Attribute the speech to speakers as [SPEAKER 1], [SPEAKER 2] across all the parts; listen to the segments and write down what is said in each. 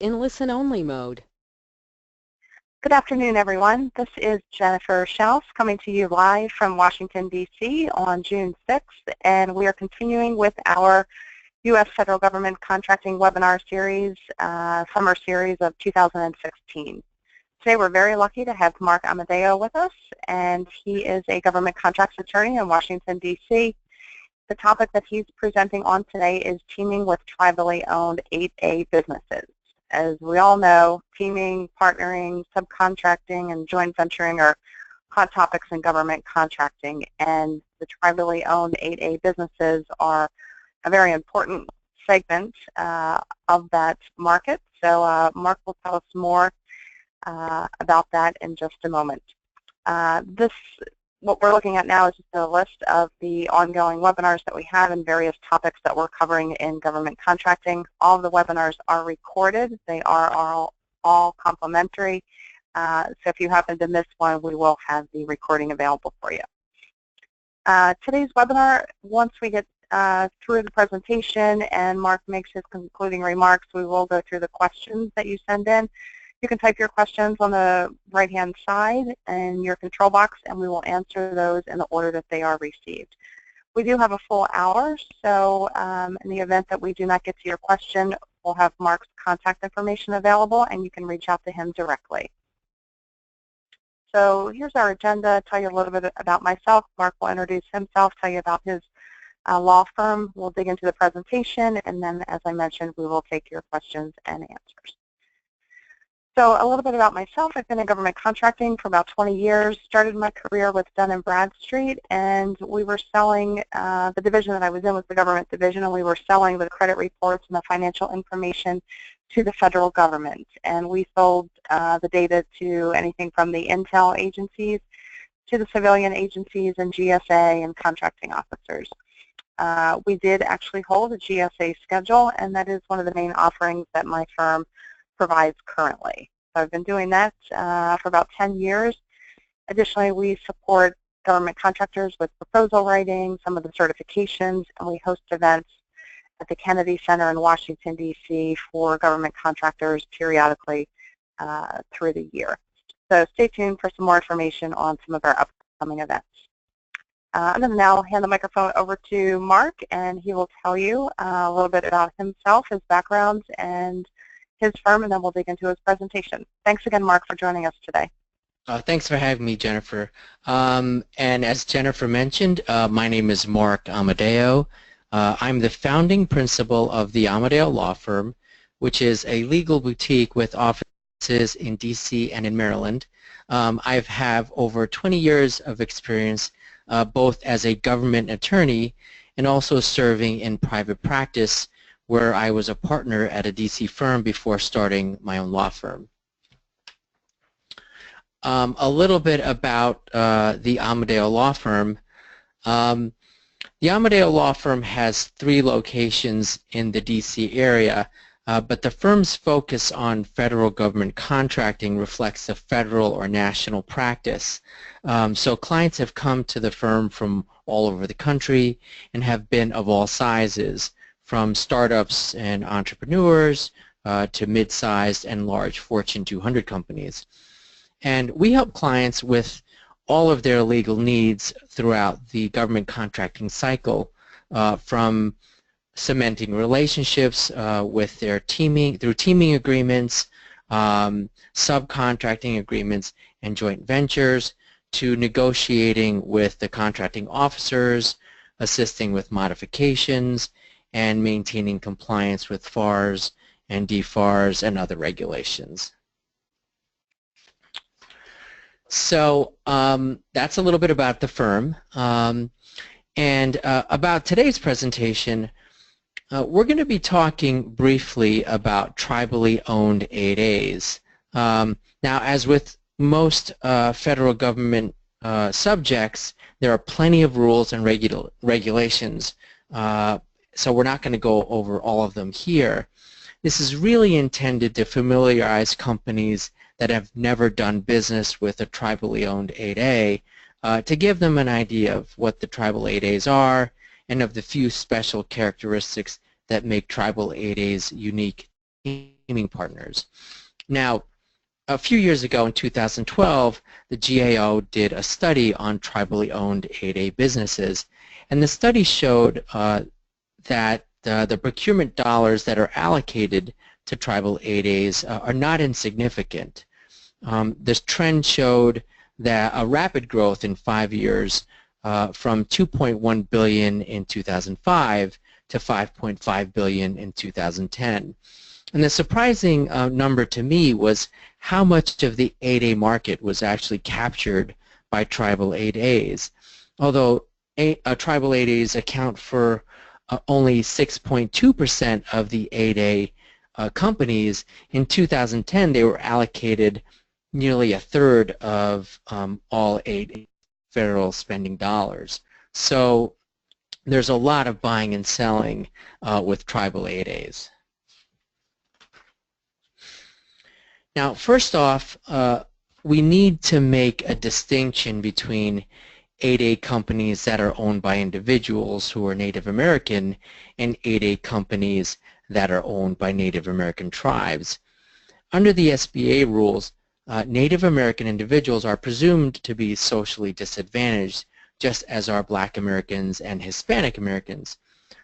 [SPEAKER 1] in listen-only mode.
[SPEAKER 2] Good afternoon, everyone. This is Jennifer Schaus coming to you live from Washington, D.C. on June 6th, and we are continuing with our U.S. federal government contracting webinar series, summer series of 2016. Today we're very lucky to have Mark Amadeo with us, and he is a government contracts attorney in Washington, D.C. The topic that he's presenting on today is teaming with tribally owned 8A businesses. As we all know, teaming, partnering, subcontracting, and joint venturing are hot topics in government contracting, and the tribally owned 8A businesses are a very important segment of that market. So Mark will tell us more about that in just a moment. What we're looking at now is just a list of the ongoing webinars that we have and various topics that we're covering in government contracting. All of the webinars are recorded. They are all complimentary. So if you happen to miss one, we will have the recording available for you. Today's webinar, once we get through the presentation and Mark makes his concluding remarks, we will go through the questions that you send in. You can type your questions on the right-hand side in your control box, and we will answer those in the order that they are received. We do have a full hour, so in the event that we do not get to your question, we'll have Mark's contact information available, and you can reach out to him directly. So here's our agenda. Tell you a little bit about myself. Mark will introduce himself, tell you about his law firm. We'll dig into the presentation, and then, as I mentioned, we will take your questions and answers. So a little bit about myself. I've been in government contracting for about 20 years. Started my career with Dun & Bradstreet, and we were selling, the division that I was in was the government division, and we were selling the credit reports and the financial information to the federal government. And we sold the data to anything from the intel agencies to the civilian agencies and GSA and contracting officers. We did actually hold a GSA schedule, and that is one of the main offerings that my firm provides currently. So I've been doing that for about 10 years. Additionally, we support government contractors with proposal writing, some of the certifications, and we host events at the Kennedy Center in Washington, D.C. for government contractors periodically through the year. So stay tuned for some more information on some of our upcoming events. I'm going to now hand the microphone over to Mark, and he will tell you a little bit about himself, his background, and his firm, and then we'll dig into his presentation. Thanks again, Mark, for joining us today.
[SPEAKER 3] Thanks for having me, Jennifer. And as Jennifer mentioned, my name is Mark Amadeo. I'm the founding principal of the Amadeo Law Firm, which is a legal boutique with offices in D.C. and in Maryland. I have over 20 years of experience both as a government attorney and also serving in private practice, where I was a partner at a DC firm before starting my own law firm. A little bit about the Amadeo Law Firm. The Amadeo Law Firm has 3 locations in the DC area, but the firm's focus on federal government contracting reflects a federal or national practice. So clients have come to the firm from all over the country and have been of all sizes, from startups and entrepreneurs to mid-sized and large Fortune 200 companies. And we help clients with all of their legal needs throughout the government contracting cycle, from cementing relationships with their teaming, through teaming agreements, subcontracting agreements, and joint ventures, to negotiating with the contracting officers, assisting with modifications, and maintaining compliance with FARS and DFARS and other regulations. So that's a little bit about the firm. And about today's presentation, we're going to be talking briefly about tribally owned 8As. Now, as with most federal government subjects, there are plenty of rules and regulations. So we're not going to go over all of them here. This is really intended to familiarize companies that have never done business with a tribally owned 8A to give them an idea of what the tribal 8As are and of the few special characteristics that make tribal 8As unique in teaming partners. Now, a few years ago in 2012, the GAO did a study on tribally owned 8A businesses, and the study showed that the procurement dollars that are allocated to tribal 8As are not insignificant. This trend showed that a rapid growth in 5 years from $2.1 billion in 2005 to $5.5 billion in 2010. And the surprising number to me was how much of the 8A market was actually captured by tribal 8As. Although tribal 8As account for only 6.2% of the 8A companies, in 2010 they were allocated nearly a third of all 8A federal spending dollars. So there's a lot of buying and selling with tribal 8As. Now, first off, we need to make a distinction between 8A companies that are owned by individuals who are Native American and 8A companies that are owned by Native American tribes. Under the SBA rules, Native American individuals are presumed to be socially disadvantaged, just as are Black Americans and Hispanic Americans.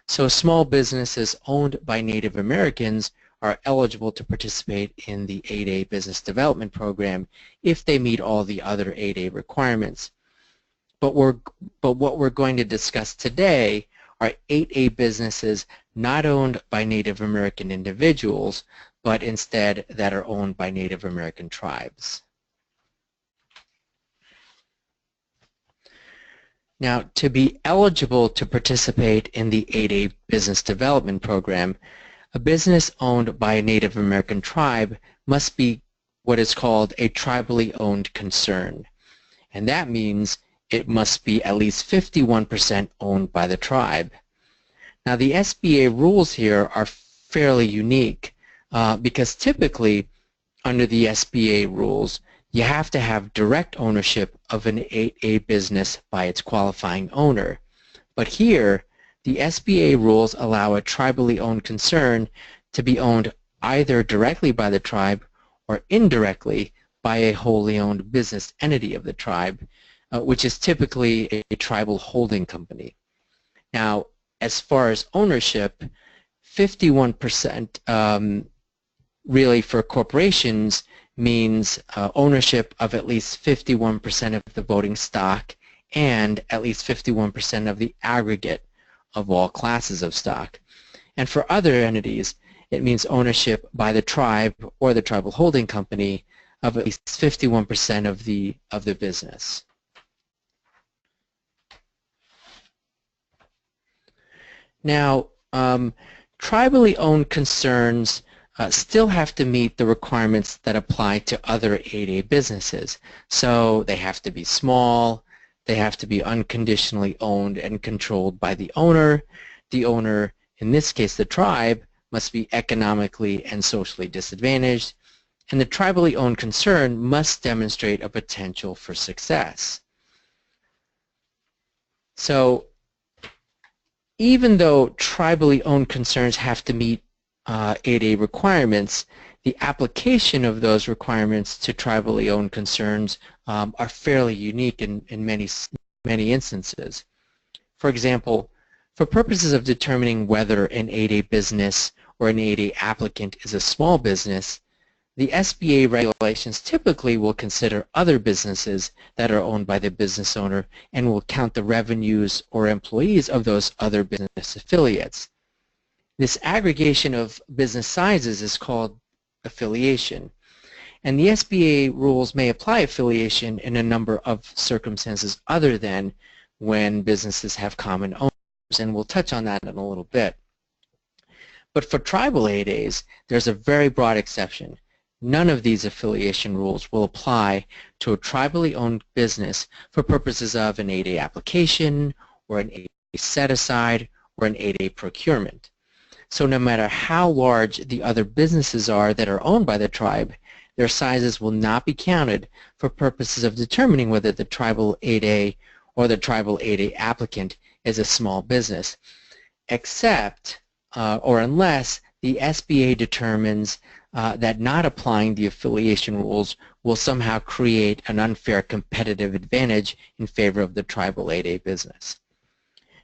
[SPEAKER 3] So small businesses owned by Native Americans are eligible to participate in the 8A Business Development Program if they meet all the other 8A requirements. But what we're going to discuss today are 8A businesses not owned by Native American individuals, but instead that are owned by Native American tribes. Now, to be eligible to participate in the 8A Business Development Program, a business owned by a Native American tribe must be what is called a tribally owned concern. And that means it must be at least 51% owned by the tribe. Now, the SBA rules here are fairly unique because typically under the SBA rules, you have to have direct ownership of an 8A business by its qualifying owner. But here, the SBA rules allow a tribally owned concern to be owned either directly by the tribe or indirectly by a wholly owned business entity of the tribe, which is typically a tribal holding company. Now, as far as ownership, 51% really for corporations means ownership of at least 51% of the voting stock and at least 51% of the aggregate of all classes of stock. And for other entities, it means ownership by the tribe or the tribal holding company of at least 51% of the business. Now, tribally owned concerns still have to meet the requirements that apply to other 8A businesses. So they have to be small, they have to be unconditionally owned and controlled by the owner. The owner, in this case the tribe, must be economically and socially disadvantaged, and the tribally owned concern must demonstrate a potential for success. So even though tribally owned concerns have to meet 8A requirements, the application of those requirements to tribally owned concerns are fairly unique in many instances. For example, for purposes of determining whether an 8A business or an 8A applicant is a small business, the SBA regulations typically will consider other businesses that are owned by the business owner and will count the revenues or employees of those other business affiliates. This aggregation of business sizes is called affiliation, and the SBA rules may apply affiliation in a number of circumstances other than when businesses have common owners, and we'll touch on that in a little bit. But for tribal 8As, there's a very broad exception. None of these affiliation rules will apply to a tribally owned business for purposes of an 8A application or an 8A set-aside or an 8A procurement. So no matter how large the other businesses are that are owned by the tribe, their sizes will not be counted for purposes of determining whether the tribal 8A or the tribal 8A applicant is a small business, except or unless the SBA determines that not applying the affiliation rules will somehow create an unfair competitive advantage in favor of the tribal 8A business.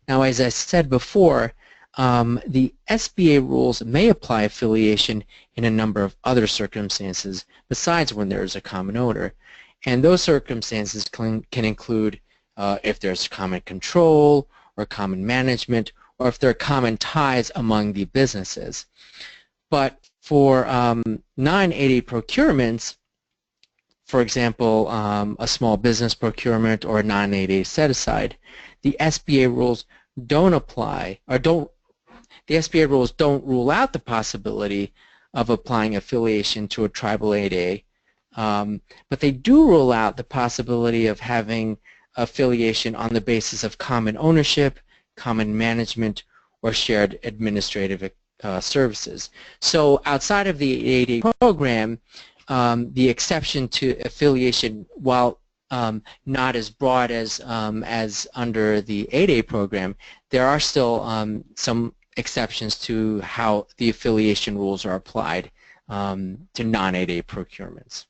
[SPEAKER 3] Now, as I said before, the SBA rules may apply affiliation in a number of other circumstances besides when there is a common owner. And those circumstances can include if there's common control or common management, or if there are common ties among the businesses. But for non-8A procurements, for example, a small business procurement or a non-8A set-aside, the SBA rules don't apply, or the SBA rules don't rule out the possibility of applying affiliation to a tribal 8A, but they do rule out the possibility of having affiliation on the basis of common ownership, common management, or shared administrative services. So outside of the 8A program, the exception to affiliation, while not as broad as under the 8A program, there are still some exceptions to how the affiliation rules are applied to non-8A procurements.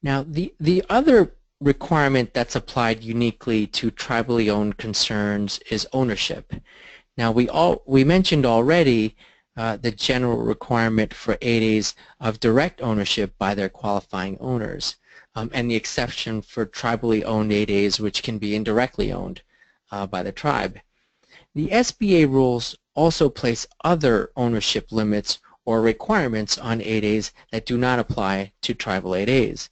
[SPEAKER 3] Now, the other requirement that's applied uniquely to tribally owned concerns is ownership. Now, we mentioned already the general requirement for 8As of direct ownership by their qualifying owners, and the exception for tribally owned 8As which can be indirectly owned by the tribe. The SBA rules also place other ownership limits or requirements on 8As that do not apply to tribal 8As.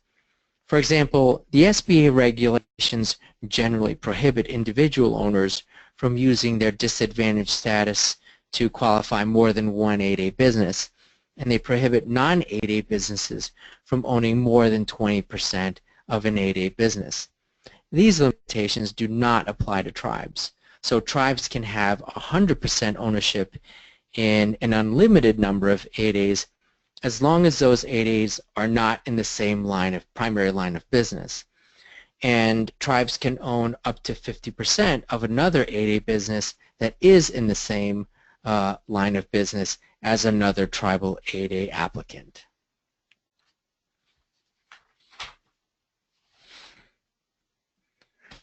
[SPEAKER 3] For example, the SBA regulations generally prohibit individual owners from using their disadvantaged status to qualify more than one 8A business, and they prohibit non-8A businesses from owning more than 20% of an 8A business. These limitations do not apply to tribes, so tribes can have 100% ownership in an unlimited number of 8As as long as those 8As are not in the same primary line of business. And tribes can own up to 50% of another 8A business that is in the same line of business as another tribal 8A applicant.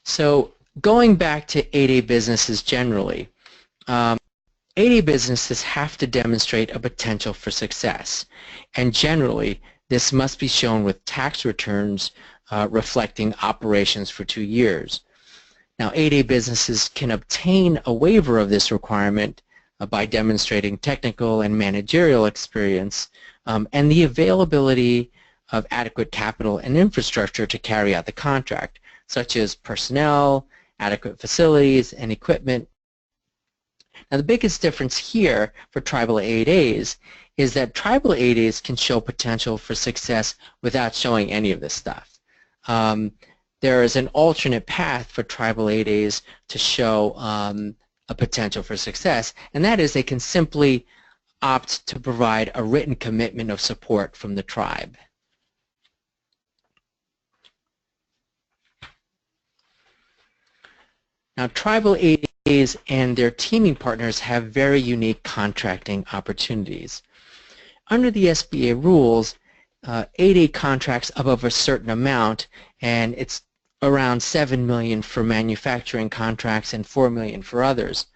[SPEAKER 3] So going back to 8A businesses generally, 8A businesses have to demonstrate a potential for success, and generally this must be shown with tax returns reflecting operations for 2 years. Now, 8A businesses can obtain a waiver of this requirement by demonstrating technical and managerial experience and the availability of adequate capital and infrastructure to carry out the contract, such as personnel, adequate facilities, and equipment. Now, the biggest difference here for tribal 8As is that tribal 8As can show potential for success without showing any of this stuff. There is an alternate path for tribal 8As to show a potential for success, and that is they can simply opt to provide a written commitment of support from the tribe. Now, tribal 8As and their teaming partners have very unique contracting opportunities. Under the SBA rules, 8A contracts above a certain amount, and it's around $7 million for manufacturing contracts and $4 million for others.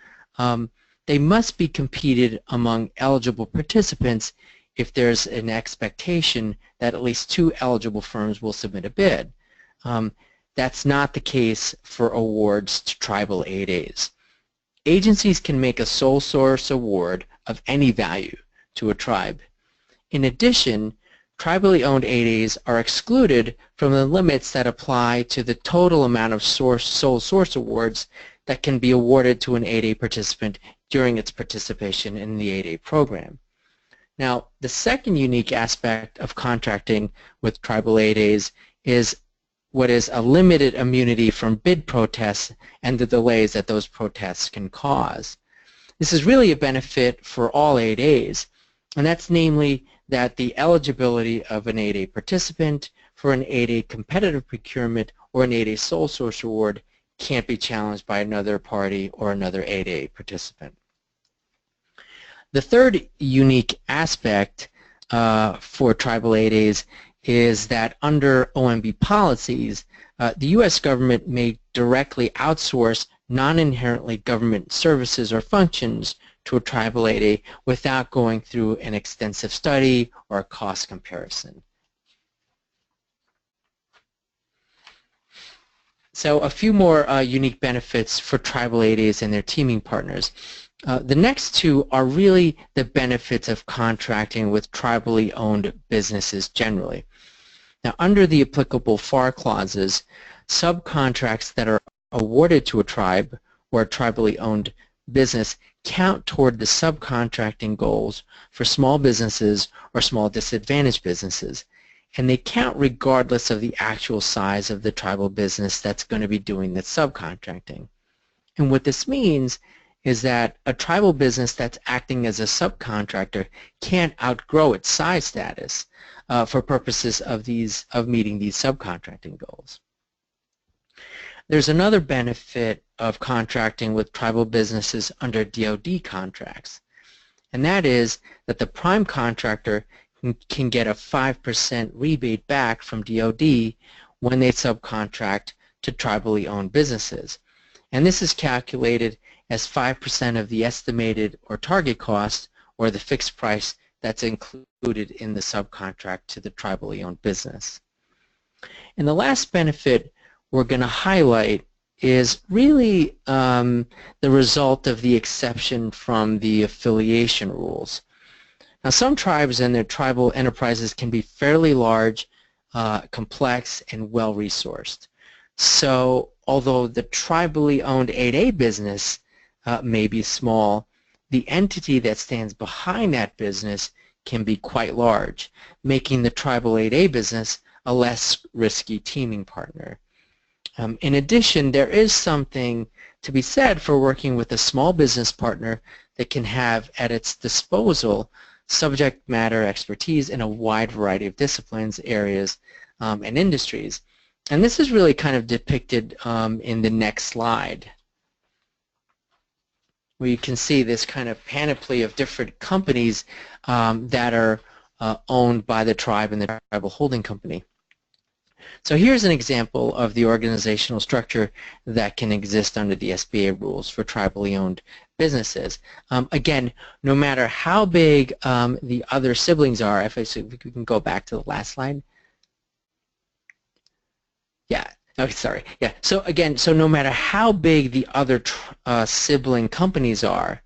[SPEAKER 3] They must be competed among eligible participants if there's an expectation that at least 2 eligible firms will submit a bid. That's not the case for awards to tribal 8As. Agencies can make a sole source award of any value to a tribe. In addition, tribally owned 8As are excluded from the limits that apply to the total amount of sole source awards that can be awarded to an 8A participant during its participation in the 8A program. Now, the second unique aspect of contracting with tribal 8As is what is a limited immunity from bid protests and the delays that those protests can cause. This is really a benefit for all 8As, and that's namely that the eligibility of an 8A participant for an 8A competitive procurement or an 8A sole source award can't be challenged by another party or another 8A participant. The third unique aspect for tribal 8As is that under OMB policies, the U.S. government may directly outsource non-inherently government services or functions to a tribal 8A without going through an extensive study or a cost comparison. So a few more unique benefits for tribal 8As and their teaming partners. The next two are really the benefits of contracting with tribally owned businesses generally. Now, under the applicable FAR clauses, subcontracts that are awarded to a tribe or a tribally owned business count toward the subcontracting goals for small businesses or small disadvantaged businesses, and they count regardless of the actual size of the tribal business that's going to be doing the subcontracting. And what this means is that a tribal business that's acting as a subcontractor can't outgrow its size status for purposes of meeting these subcontracting goals. There's another benefit of contracting with tribal businesses under DoD contracts, and that is that the prime contractor can get a 5% rebate back from DoD when they subcontract to tribally owned businesses. And this is calculated as 5% of the estimated or target cost or the fixed price that's included in the subcontract to the tribally owned business. And the last benefit we're going to highlight is really the result of the exception from the affiliation rules. Now, some tribes and their tribal enterprises can be fairly large, complex, and well-resourced. So, although the tribally owned 8A business may be small, the entity that stands behind that business can be quite large, making the tribal 8A business a less risky teaming partner. In addition, there is something to be said for working with a small business partner that can have at its disposal subject matter expertise in a wide variety of disciplines, areas, and industries. And this is really kind of depicted in the next slide, where you can see this kind of panoply of different companies that are owned by the tribe and the tribal holding company. So here's an example of the organizational structure that can exist under the SBA rules for tribally owned businesses. Again, no matter how big the other siblings are, if we can go back to the last slide. Yeah, okay, sorry. Yeah, so again, so no matter how big the other sibling companies are,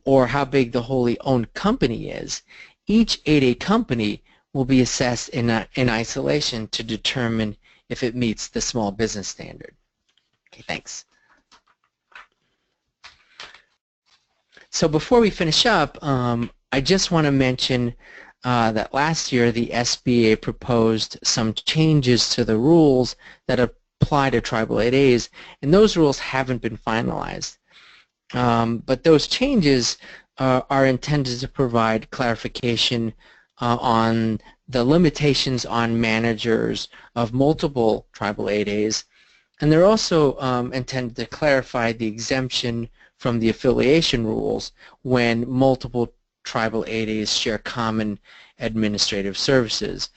[SPEAKER 3] or how big the wholly owned company is, each 8A company will be assessed in isolation to determine if it meets the small business standard. Okay, thanks. So before we finish up, I just want to mention that last year the SBA proposed some changes to the rules that apply to tribal 8As, and those rules haven't been finalized. But those changes are intended to provide clarification on the limitations on managers of multiple tribal 8As, and they're also intended to clarify the exemption from the affiliation rules when multiple tribal 8As share common administrative services.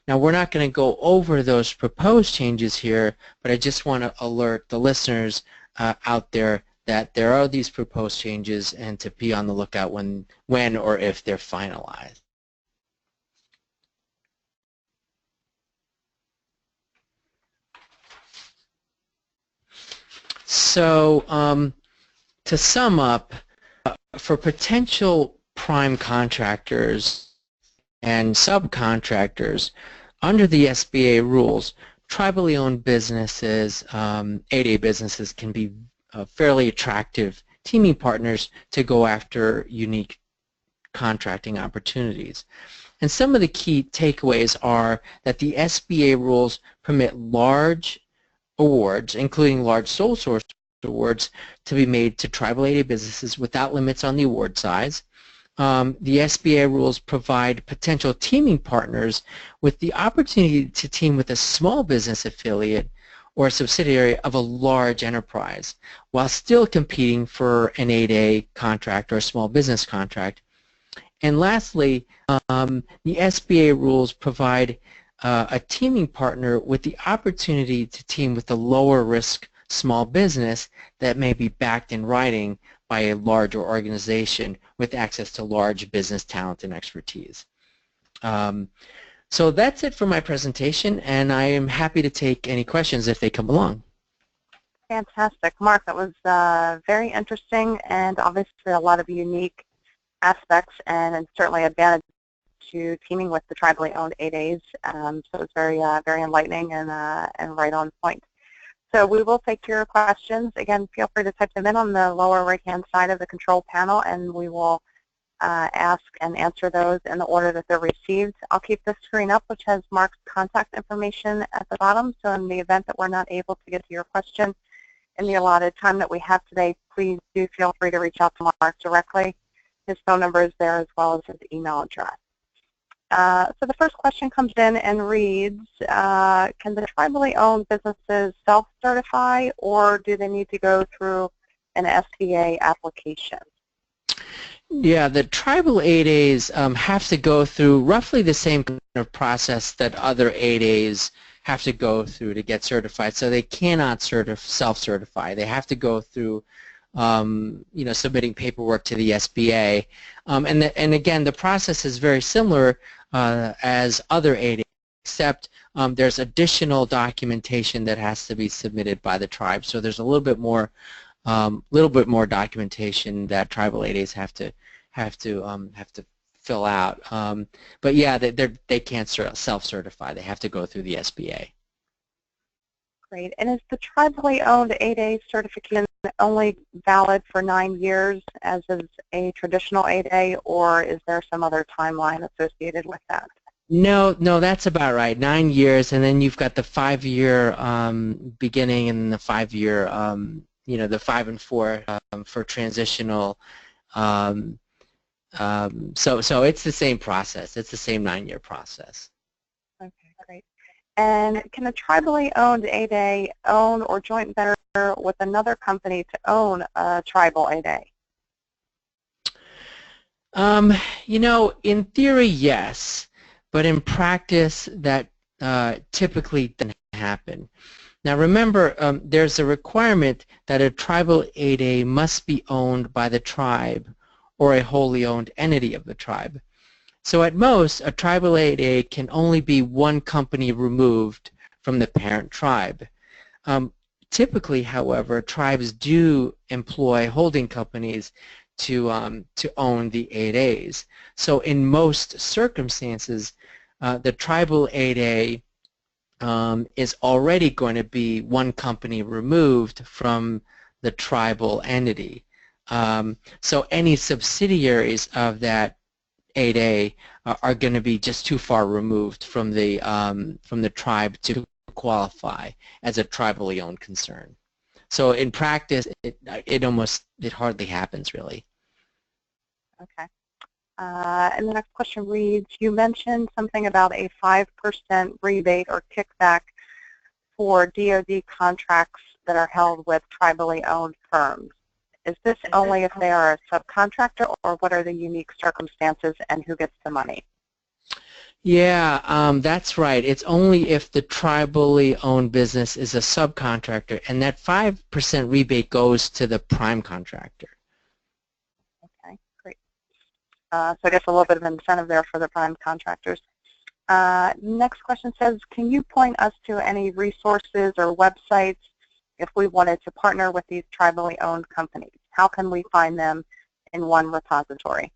[SPEAKER 3] Now, we're not going to go over those proposed changes here, but I just want to alert the listeners out there that there are these proposed changes and to be on the lookout when or if they're finalized. So to sum up, for potential prime contractors and subcontractors, under the SBA rules, tribally owned businesses, 8A businesses, can be fairly attractive teaming partners to go after unique contracting opportunities. And some of the key takeaways are that the SBA rules permit large awards, including large sole source awards, to be made to tribal 8A businesses without limits on the award size. The SBA rules provide potential teaming partners with the opportunity to team with a small business affiliate or a subsidiary of a large enterprise while still competing for an 8A contract or a small business contract. And lastly, the SBA rules provide a teaming partner with the opportunity to team with a lower risk small business that may be backed in writing by a larger organization with access to large business talent and expertise. So that's it for my presentation, and I am happy to take any questions if they come along.
[SPEAKER 2] Fantastic. Mark, that was very interesting and obviously a lot of unique aspects and certainly advantage to teaming with the tribally owned 8As. So it was very enlightening and right on point. So we will take your questions. Again, feel free to type them in on the lower right-hand side of the control panel, and we will ask and answer those in the order that they're received. I'll keep this screen up, which has Mark's contact information at the bottom. So in the event that we're not able to get to your question in the allotted time that we have today, please do feel free to reach out to Mark directly. His phone number is there as well as his email address. So the first question comes in and reads, can the tribally owned businesses self-certify, or do they need to go through an SBA application?
[SPEAKER 3] Yeah, the tribal 8As have to go through roughly the same kind of process that other 8As have to go through to get certified. So they cannot self-certify. They have to go through submitting paperwork to the SBA. And again, the process is very similar as other 8As, except there's additional documentation that has to be submitted by the tribe. So there's a little bit more documentation that tribal 8As have to fill out. But yeah, they can't self-certify. They have to go through the SBA.
[SPEAKER 2] Great. And is the tribally owned 8A certification only valid for 9 years, as is a traditional 8A, or is there some other timeline associated with that?
[SPEAKER 3] No, that's about right. 9 years, and then you've got the 5-year beginning and the 5-year, the 5 and 4 for transitional. So it's the same process. It's the same 9-year process.
[SPEAKER 2] Okay, great. And can a tribally owned 8A own or joint venture with another company to own a tribal 8A? In theory, yes, but in practice, that typically doesn't happen. Now remember, there's a requirement that a tribal 8A must be owned by the tribe or a wholly owned entity of the tribe. So at most, a tribal 8A can only be one company removed from the parent tribe. Typically, however, tribes do employ holding companies to own the 8As. So in most circumstances, the tribal 8A is already going to be one company removed from the tribal entity. So any subsidiaries of that 8A are going to be just too far removed from the tribe to qualify as a tribally owned concern. So in practice, it hardly happens, really. Okay. And the next question reads, you mentioned something about a 5% rebate or kickback for DoD contracts that are held with tribally owned firms. Is this only if they are a subcontractor, or what are the unique circumstances and who gets the money?
[SPEAKER 3] Yeah, that's right. It's only if the tribally owned business is a subcontractor, and that 5% rebate goes to the prime contractor.
[SPEAKER 2] Okay, great. So I guess a little bit of incentive there for the prime contractors. Next question says, can you point us to any resources or websites if we wanted to partner with these tribally owned companies? How can we find them in one repository?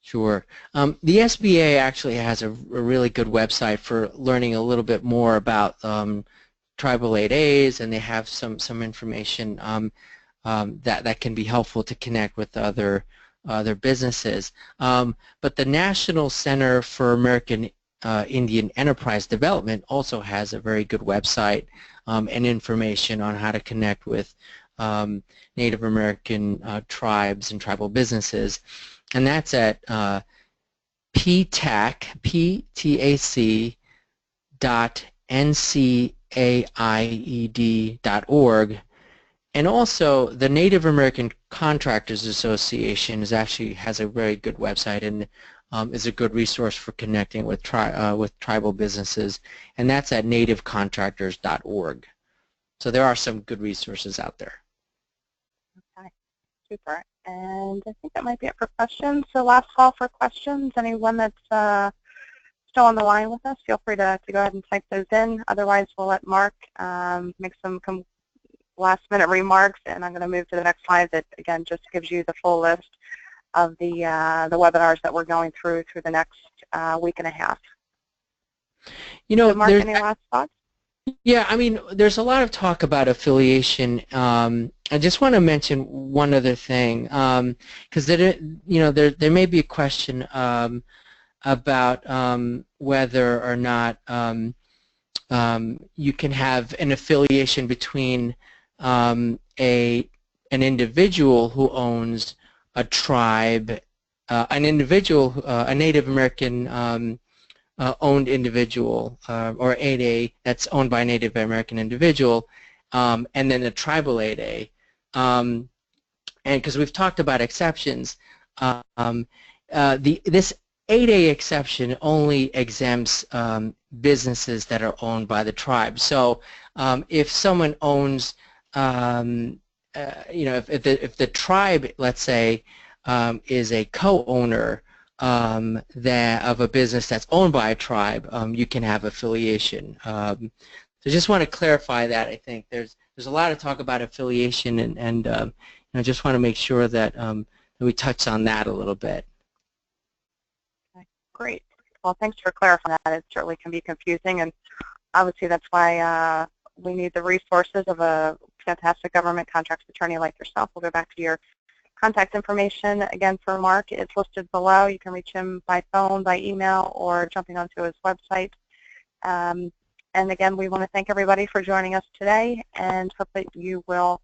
[SPEAKER 3] Sure. The SBA actually has a really good website for learning a little bit more about tribal 8As, and they have some information that can be helpful to connect with other businesses. But the National Center for American Indian Enterprise Development also has a very good website and information on how to connect with Native American tribes and tribal businesses. And that's at ptac.ncaa.gov. DFAIED.org. And also, the Native American Contractors Association has a very good website and is a good resource for connecting with tribal businesses, and that's at nativecontractors.org. So there are some good resources out there.
[SPEAKER 2] Okay, super. And I think that might be it for questions. So last call for questions. Anyone that's still on the line with us, feel free to go ahead and type those in. Otherwise, we'll let Mark make some last-minute remarks, and I'm going to move to the next slide that, again, just gives you the full list of the webinars that we're going through the next week and a half.
[SPEAKER 3] You know,
[SPEAKER 2] so Mark, any last thoughts?
[SPEAKER 3] Yeah, I mean, there's a lot of talk about affiliation. I just want to mention one other thing, because there may be a question about whether or not you can have an affiliation between an individual who owns a tribe, a Native American owned individual, or 8A that's owned by a Native American individual, and then a tribal 8A. And because we've talked about exceptions, this 8A exception only exempts businesses that are owned by the tribe. So if someone owns, if the tribe, let's say, is a co-owner of a business that's owned by a tribe, you can have affiliation. So just want to clarify that. I think there's a lot of talk about affiliation, and I just want to make sure that we touch on that a little bit.
[SPEAKER 2] Okay, great. Well, thanks for clarifying that. It certainly can be confusing, and obviously that's why we need the resources of a fantastic government contracts attorney like yourself. We'll go back to your contact information again for Mark. It's listed below. You can reach him by phone, by email, or jumping onto his website. And again, we want to thank everybody for joining us today, and hope that you will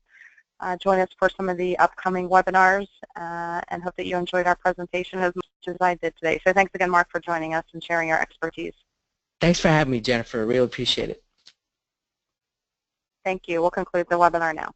[SPEAKER 2] join us for some of the upcoming webinars, and hope that you enjoyed our presentation as much as I did today. So thanks again, Mark, for joining us and sharing your expertise.
[SPEAKER 3] Thanks for having me, Jennifer. I really appreciate it.
[SPEAKER 2] Thank you. We'll conclude the webinar now.